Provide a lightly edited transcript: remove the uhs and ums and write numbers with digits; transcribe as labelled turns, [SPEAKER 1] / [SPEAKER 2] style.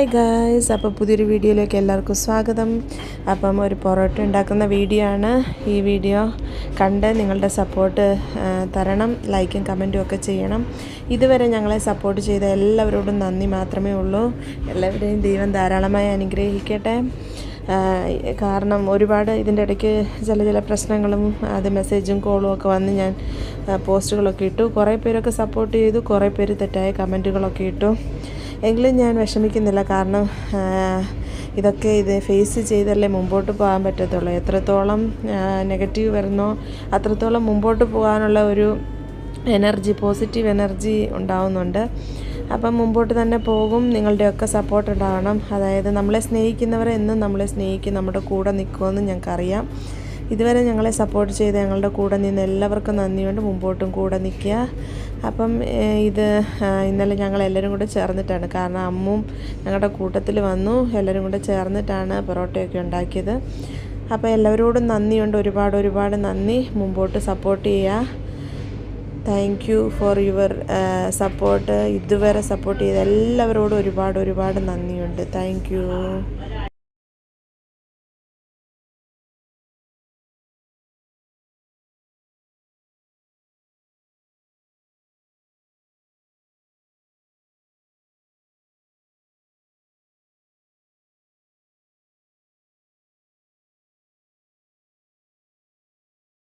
[SPEAKER 1] Hi guys, അപ്പോൾ പുതിയൊരു വീഡിയോയിലേക്ക് എല്ലാവർക്കും സ്വാഗതം. അപ്പം ഒരു പൊറോട്ട ഉണ്ടാക്കുന്ന വീഡിയോ ആണ്. ഈ വീഡിയോ കണ്ട് നിങ്ങളുടെ സപ്പോർട്ട് തരണം, ലൈക്കും കമൻറ്റും ഒക്കെ ചെയ്യണം. ഇതുവരെ ഞങ്ങളെ സപ്പോർട്ട് ചെയ്ത എല്ലാവരോടും നന്ദി മാത്രമേ ഉള്ളൂ. എല്ലാവരെയും ദൈവം ധാരാളമായി അനുഗ്രഹിക്കട്ടെ. കാരണം ഒരുപാട് ഇതിൻ്റെ ഇടയ്ക്ക് ചില പ്രശ്നങ്ങളും അത് മെസ്സേജും കോളും ഒക്കെ വന്ന് ഞാൻ പോസ്റ്റുകളൊക്കെ ഇട്ടു. കുറേ പേരൊക്കെ സപ്പോർട്ട് ചെയ്തു, കുറേ പേര് തെറ്റായ കമൻറ്റുകളൊക്കെ ഇട്ടു. എങ്കിലും ഞാൻ വിഷമിക്കുന്നില്ല. കാരണം ഇത് ഫേസ് ചെയ്തല്ലേ മുമ്പോട്ട് പോകാൻ പറ്റത്തുള്ളൂ. എത്രത്തോളം നെഗറ്റീവ് വരുന്നോ അത്രത്തോളം മുമ്പോട്ട് പോകാനുള്ള ഒരു പോസിറ്റീവ് എനർജി ഉണ്ടാവുന്നുണ്ട്. അപ്പം മുമ്പോട്ട് തന്നെ പോകും. നിങ്ങളുടെയൊക്കെ സപ്പോർട്ട് ഉണ്ടാവണം. അതായത് നമ്മളെ സ്നേഹിക്കുന്നവരെ എന്നും നമ്മളെ സ്നേഹിക്കും, നമ്മുടെ കൂടെ നിൽക്കുമെന്ന് ഞങ്ങൾക്കറിയാം. ഇതുവരെ ഞങ്ങളെ സപ്പോർട്ട് ചെയ്ത് ഞങ്ങളുടെ കൂടെ നിന്ന് എല്ലാവർക്കും നന്ദിയുണ്ട്. മുമ്പോട്ടും കൂടെ നിൽക്കുക. അപ്പം ഇന്നലെ ഞങ്ങളെല്ലാവരും കൂടെ ചേർന്നിട്ടാണ്, കാരണം അമ്മും ഞങ്ങളുടെ കൂട്ടത്തിൽ വന്നു, എല്ലാവരും കൂടെ ചേർന്നിട്ടാണ് പൊറോട്ടയൊക്കെ ഉണ്ടാക്കിയത്. അപ്പോൾ എല്ലാവരോടും നന്ദിയുണ്ട്, ഒരുപാട് നന്ദി. മുമ്പോട്ട് സപ്പോർട്ട് ചെയ്യുക. Thank you for your support. ഇതുവരെ സപ്പോർട്ട് ചെയ്ത എല്ലാവരോടും ഒരുപാട് നന്ദിയുണ്ട്. Thank you.